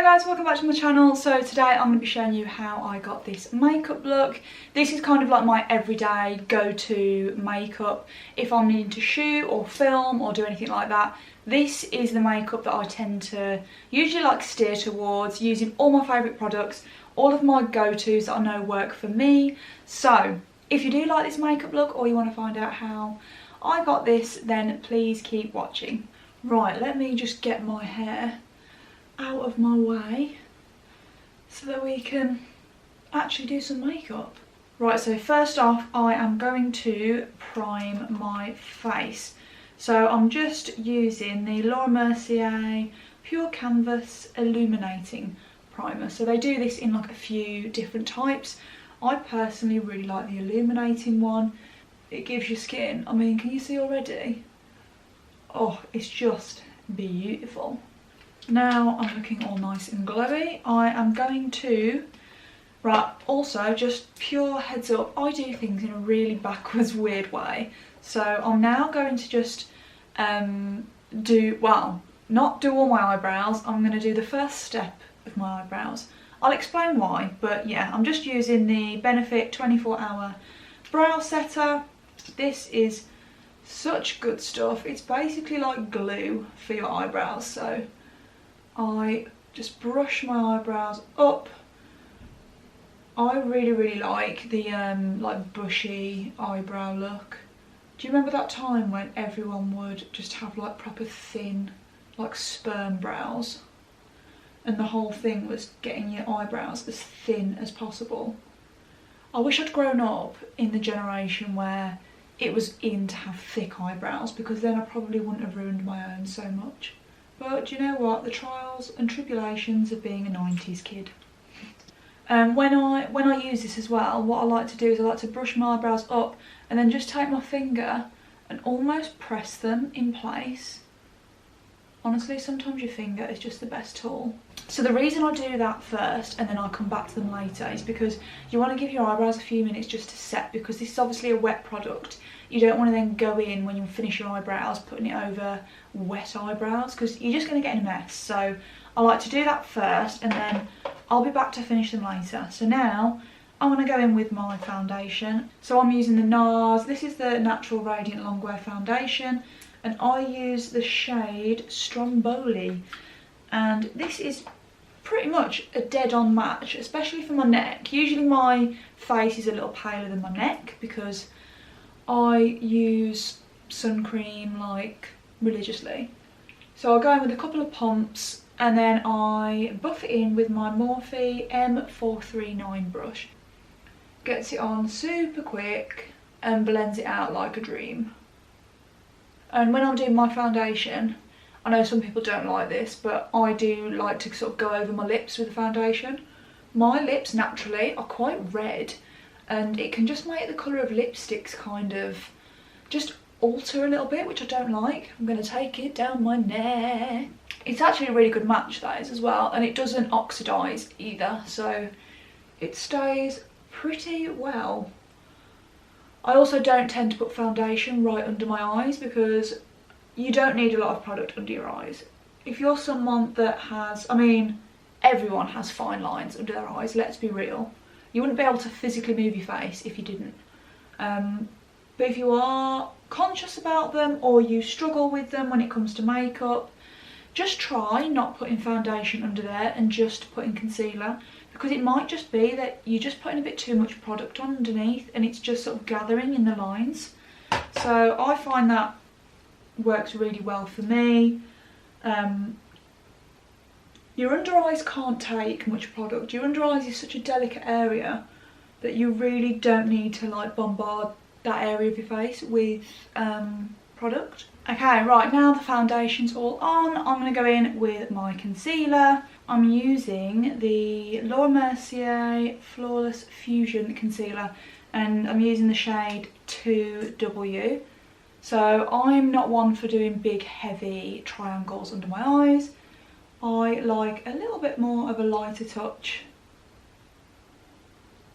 Hi guys, welcome back to my channel. So today I'm going to be showing you how I got this makeup look. This is kind of like my everyday go-to makeup if I'm needing to shoot or film or do anything like that. This is the makeup that I tend to usually like steer towards, using all my favourite products, all of my go-tos that I know work for me. So if you do like this makeup look or you want to find out how I got this, then please keep watching. Right, let me just get my hair out of my way so that we can actually do some makeup. Right, so first off I am going to prime my face. So I'm just using the Laura Mercier Pure Canvas Illuminating Primer. So they do this in like a few different types. I personally really like the illuminating one. It gives your skin, I mean, can you see already? Oh, it's just beautiful. Now I'm looking all nice and glowy. I am going to, right, also just pure heads up, I do things in a really backwards weird way. So I'm now going to just not do all my eyebrows. I'm going to do the first step of my eyebrows. I'll explain why, but yeah, I'm just using the Benefit 24-hour brow setter. This is such good stuff. It's basically like glue for your eyebrows. So I just brush my eyebrows up. I really like the like bushy eyebrow look. Do you remember that time when everyone would just have like proper thin, like sperm brows, and the whole thing was getting your eyebrows as thin as possible? I wish I'd grown up in the generation where it was in to have thick eyebrows, because then I probably wouldn't have ruined my own so much. But do you know what? The trials and tribulations of being a 90s kid. When I use this as well, what I like to do is I like to brush my eyebrows up and then just take my finger and almost press them in place. Honestly, sometimes your finger is just the best tool. So the reason I do that first and then I come back to them later is because you want to give your eyebrows a few minutes just to set, because this is obviously a wet product. You don't want to then go in when you finish your eyebrows putting it over wet eyebrows, because you're just going to get in a mess. So I like to do that first and then I'll be back to finish them later. So now I'm going to go in with my foundation. So I'm using the NARS. This is the Natural Radiant Longwear Foundation, and I use the shade Stromboli, and this is pretty much a dead-on match, especially for my neck. Usually my face is a little paler than my neck because I use sun cream like religiously. So I'll go in with a couple of pumps and then I buff it in with my Morphe M439 brush. Gets it on super quick and blends it out like a dream. And when I'm doing my foundation, I know some people don't like this, but I do like to sort of go over my lips with the foundation. My lips naturally are quite red, and it can just make the colour of lipsticks kind of just alter a little bit, which I don't like. I'm going to take it down my neck. It's actually a really good match, that is, as well, and it doesn't oxidise either, so it stays pretty well. I also don't tend to put foundation right under my eyes because you don't need a lot of product under your eyes. If you're someone that has, I mean, everyone has fine lines under their eyes, let's be real. You wouldn't be able to physically move your face if you didn't. But if you are conscious about them or you struggle with them when it comes to makeup, just try not putting foundation under there and just putting concealer, because it might just be that you're just putting a bit too much product on underneath and it's just sort of gathering in the lines. So I find that works really well for me. Your under eyes can't take much product. Your under eyes is such a delicate area that you really don't need to like bombard that area of your face with product. Okay, right, now the foundation's all on, I'm going to go in with my concealer. I'm using the Laura Mercier Flawless Fusion Concealer, and I'm using the shade 2W. So I'm not one for doing big heavy triangles under my eyes. I like a little bit more of a lighter touch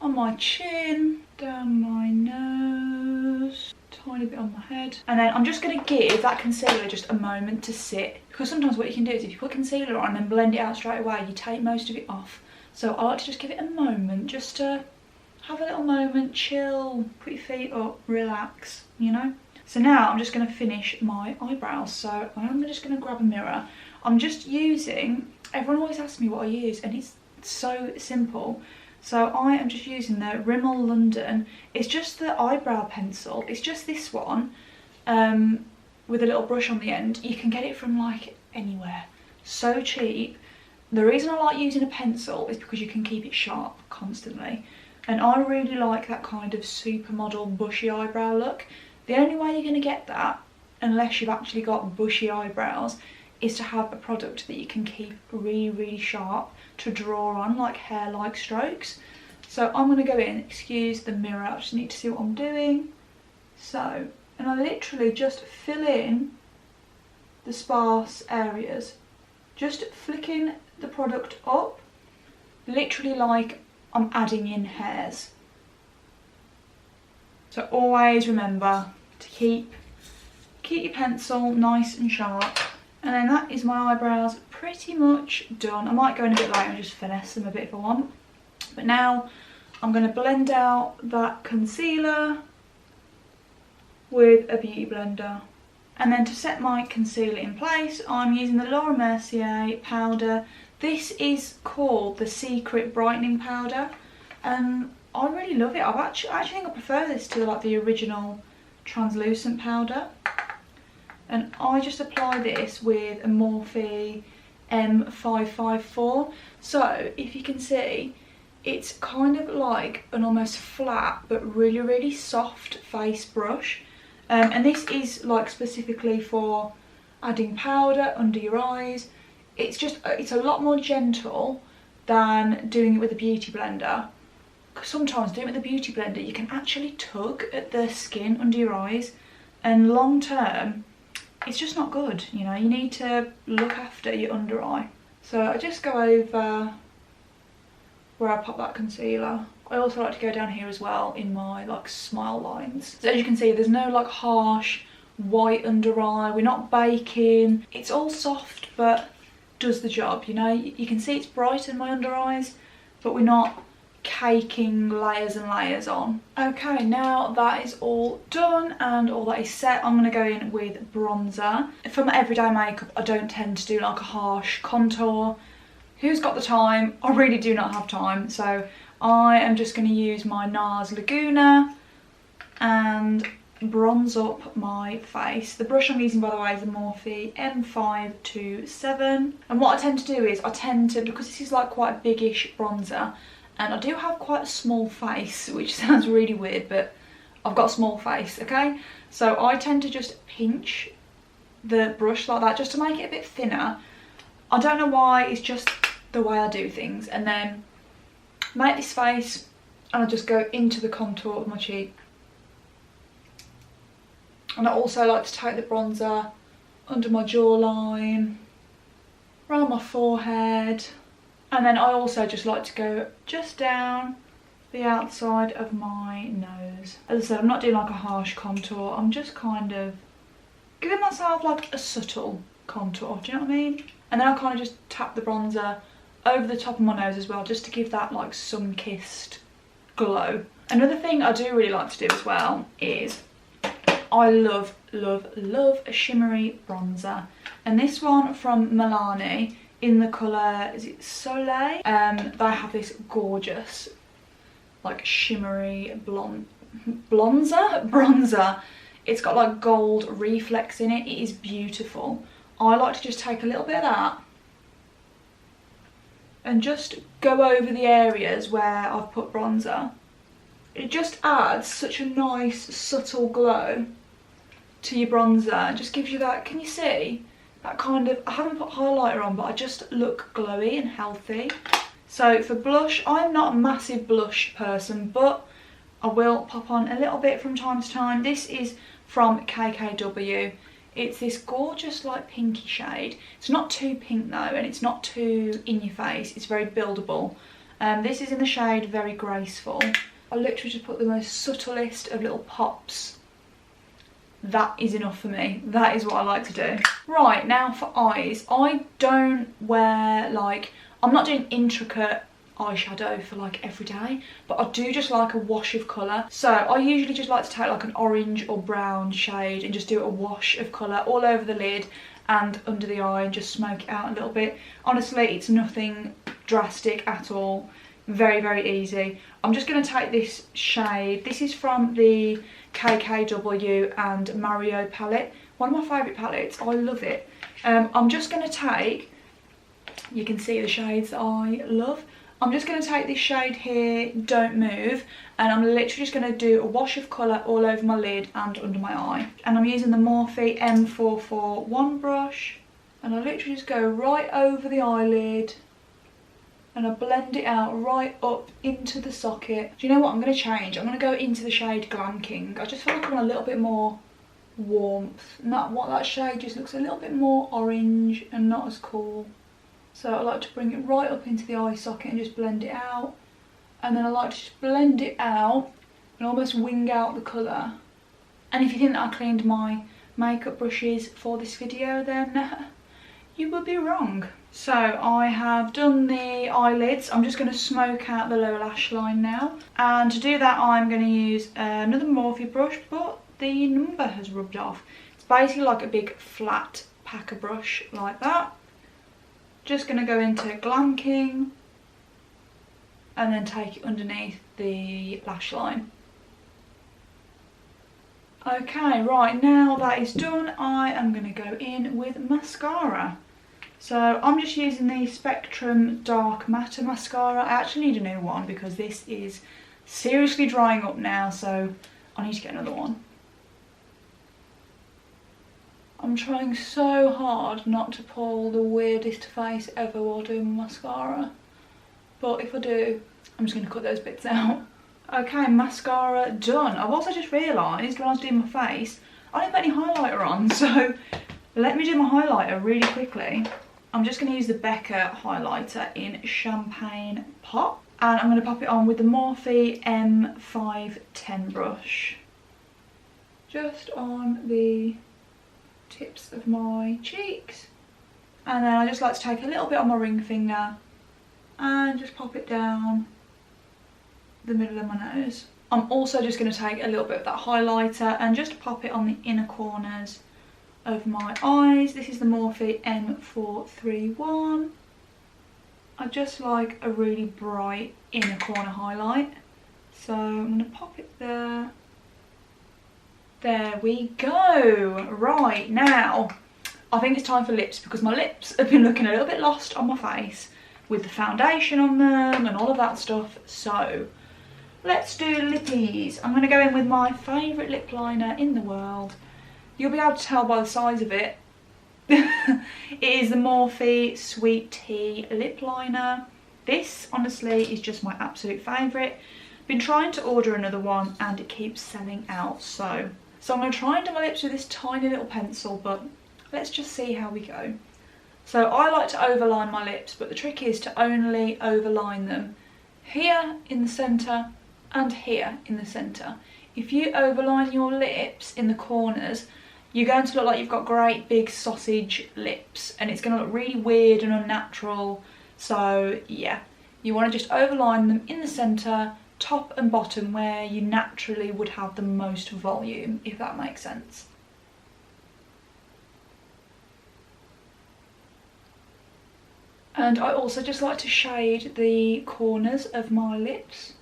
on my chin, down my nose, tiny bit on my head. And then I'm just going to give that concealer just a moment to sit, because sometimes what you can do is if you put concealer on and then blend it out straight away, you take most of it off. So I like to just give it a moment, just to have a little moment, chill, put your feet up, relax, you know. So now I'm just going to finish my eyebrows. So I'm just going to grab a mirror. I'm just using, everyone always asks me what I use, and it's so simple. So I am just using the Rimmel London. It's just the eyebrow pencil. It's just this one with a little brush on the end. You can get it from like anywhere. So cheap. The reason I like using a pencil is because you can keep it sharp constantly. And I really like that kind of supermodel bushy eyebrow look. The only way you're going to get that, unless you've actually got bushy eyebrows, is to have a product that you can keep really, really sharp to draw on, like hair-like strokes. So I'm going to go in, excuse the mirror, I just need to see what I'm doing. So, and I literally just fill in the sparse areas. Just flicking the product up, literally like I'm adding in hairs. So always remember to keep your pencil nice and sharp. And then that is my eyebrows pretty much done. I might go in a bit later and just finesse them a bit if I want. But now I'm going to blend out that concealer with a beauty blender. And then to set my concealer in place, I'm using the Laura Mercier powder. This is called the Secret Brightening Powder. I really love it. I actually think I prefer this to like the original translucent powder. And I just apply this with a Morphe M554. So if you can see, it's kind of like an almost flat but really, really soft face brush. And this is like specifically for adding powder under your eyes. It's a lot more gentle than doing it with a beauty blender. Because sometimes doing it with a beauty blender, you can actually tug at the skin under your eyes, and long term, it's just not good, you know. You need to look after your under eye. So I just go over where I pop that concealer. I also like to go down here as well in my like smile lines. So as you can see, there's no like harsh white under eye. We're not baking. It's all soft but does the job, you know. You can see it's bright in my under eyes, but we're not caking layers and layers on. Okay, now that is all done and all that is set, I'm going to go in with bronzer. For my everyday makeup, I don't tend to do like a harsh contour. Who's got the time? I really do not have time, so I am just going to use my NARS Laguna and bronze up my face. The brush I'm using, by the way, is the Morphe M527. And what I tend to do is, because this is like quite a biggish bronzer, and I do have quite a small face, which sounds really weird, but I've got a small face, okay? So I tend to just pinch the brush like that, just to make it a bit thinner. I don't know why, it's just the way I do things. And then make this face, and I just go into the contour of my cheek. And I also like to take the bronzer under my jawline, around my forehead. And then I also just like to go just down the outside of my nose. As I said, I'm not doing like a harsh contour. I'm just kind of giving myself like a subtle contour. Do you know what I mean? And then I kind of just tap the bronzer over the top of my nose as well, just to give that like sun-kissed glow. Another thing I do really like to do as well is I love, love, love a shimmery bronzer. And this one from Milani, in the colour, is it Soleil? They have this gorgeous, like shimmery bronzer. It's got like gold reflex in it. It is beautiful. I like to just take a little bit of that and just go over the areas where I've put bronzer. It just adds such a nice, subtle glow to your bronzer. It just gives you that, can you see? That kind of, I haven't put highlighter on, but I just look glowy and healthy. So for blush, I'm not a massive blush person, but I will pop on a little bit from time to time. This is from KKW. It's this gorgeous like pinky shade. It's not too pink though, and it's not too in your face. It's very buildable. This is in the shade Very Graceful. I literally just put the most subtlest of little pops that is enough for me. That is what I like to do. Right, now for eyes, I don't wear like, I'm not doing intricate eyeshadow for like every day, but I do just like a wash of colour. So I usually just like to take like an orange or brown shade and just do a wash of colour all over the lid and under the eye and just smoke it out a little bit. Honestly, it's nothing drastic at all. Very, very easy. I'm just going to take this shade. This is from the KKW and Mario palette. One of my favourite palettes. I love it. I'm just going to take, you can see the shades that I love. I'm just going to take this shade here, Don't Move, and I'm literally just going to do a wash of colour all over my lid and under my eye. And I'm using the Morphe M441 brush, and I literally just go right over the eyelid and I blend it out right up into the socket. Do you know what I'm going to change? I'm going to go into the shade Glam King. I just feel like I want a little bit more warmth. Not what that shade just looks a little bit more orange and not as cool. So I like to bring it right up into the eye socket and just blend it out. And then I like to just blend it out and almost wing out the colour. And if you think that I cleaned my makeup brushes for this video, then you would be wrong. So I have done the eyelids. I'm just going to smoke out the lower lash line now. And to do that, I'm going to use another Morphe brush, but the number has rubbed off. It's basically like a big flat packer brush like that. Just going to go into Glam King and then take it underneath the lash line. Okay, right, now that is done, I am going to go in with mascara. So I'm just using the Spectrum Dark Matter Mascara. I actually need a new one because this is seriously drying up now, so I need to get another one. I'm trying so hard not to pull the weirdest face ever while doing mascara. But if I do, I'm just going to cut those bits out. Okay, mascara done. I've also just realised when I was doing my face, I didn't put any highlighter on, so let me do my highlighter really quickly. I'm just going to use the Becca highlighter in Champagne Pop. And I'm going to pop it on with the Morphe M510 brush. Just on the tips of my cheeks. And then I just like to take a little bit on my ring finger and just pop it down the middle of my nose. I'm also just going to take a little bit of that highlighter and just pop it on the inner corners of my eyes. This is the Morphe M431. I just like a really bright inner corner highlight. So I'm going to pop it there. There we go. Right, now I think it's time for lips because my lips have been looking a little bit lost on my face with the foundation on them and all of that stuff. So let's do lippies. I'm going to go in with my favourite lip liner in the world. You'll be able to tell by the size of it. It is the Morphe Sweet Tea lip liner. This honestly is just my absolute favourite. Been trying to order another one and it keeps selling out. So I'm going to try and do my lips with this tiny little pencil, but let's just see how we go. So I like to overline my lips, but the trick is to only overline them here in the centre and here in the centre. If you overline your lips in the corners, you're going to look like you've got great big sausage lips and it's going to look really weird and unnatural. So yeah, you want to just overline them in the centre, top and bottom, where you naturally would have the most volume, if that makes sense. And I also just like to shade the corners of my lips.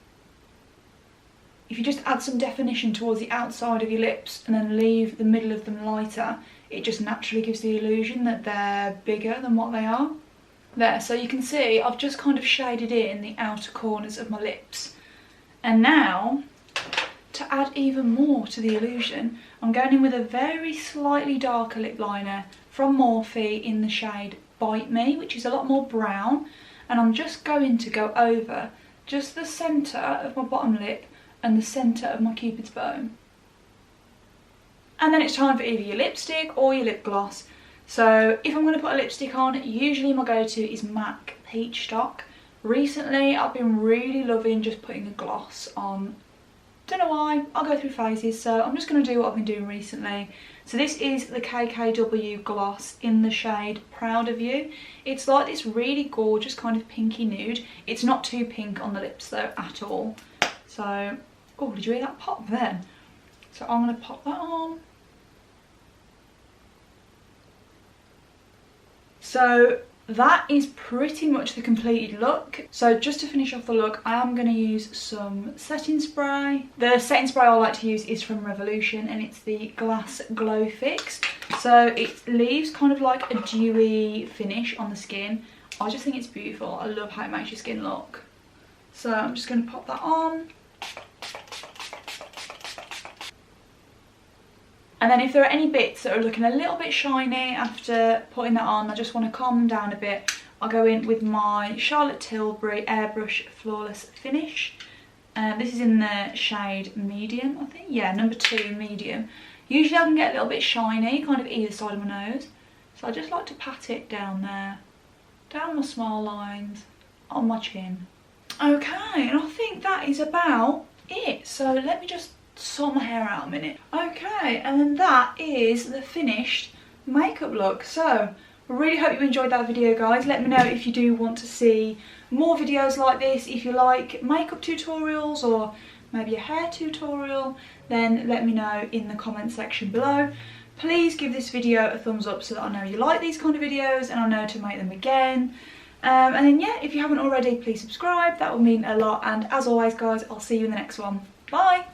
If you just add some definition towards the outside of your lips and then leave the middle of them lighter, it just naturally gives the illusion that they're bigger than what they are. There, so you can see I've just kind of shaded in the outer corners of my lips. And now, to add even more to the illusion, I'm going in with a very slightly darker lip liner from Morphe in the shade Bite Me, which is a lot more brown. And I'm just going to go over just the centre of my bottom lip and the centre of my Cupid's bow. And then it's time for either your lipstick or your lip gloss. So if I'm going to put a lipstick on, usually my go-to is MAC Peach Stock. Recently I've been really loving just putting a gloss on Don't know why, I'll go through phases, so I'm just going to do what I've been doing recently. So this is the KKW gloss in the shade Proud of You. It's like this really gorgeous kind of pinky nude. It's not too pink on the lips though at all. So, oh, did you hear that pop then? So I'm going to pop that on. So that is pretty much the completed look. So just to finish off the look, I am going to use some setting spray. The setting spray I like to use is from Revolution, and it's the Glass Glow Fix. So it leaves kind of like a dewy finish on the skin. I just think it's beautiful. I love how it makes your skin look. So I'm just going to pop that on. And then if there are any bits that are looking a little bit shiny after putting that on, I just want to calm them down a bit, I'll go in with my Charlotte Tilbury Airbrush Flawless Finish. This is in the shade medium, I think. Yeah, number 2 medium. Usually I can get a little bit shiny, kind of either side of my nose. So I just like to pat it down there, down my smile lines, on my chin. Okay, and I think that is about it. So let me just sort my hair out a minute. Okay, and then that is the finished makeup look. So I really hope you enjoyed that video, guys. Let me know if you do want to see more videos like this. If you like makeup tutorials or maybe a hair tutorial, then let me know in the comment section below. Please give this video a thumbs up so that I know you like these kind of videos and I know to make them again. And then yeah, if you haven't already, please subscribe. That would mean a lot. And as always, guys, I'll see you in the next one. Bye!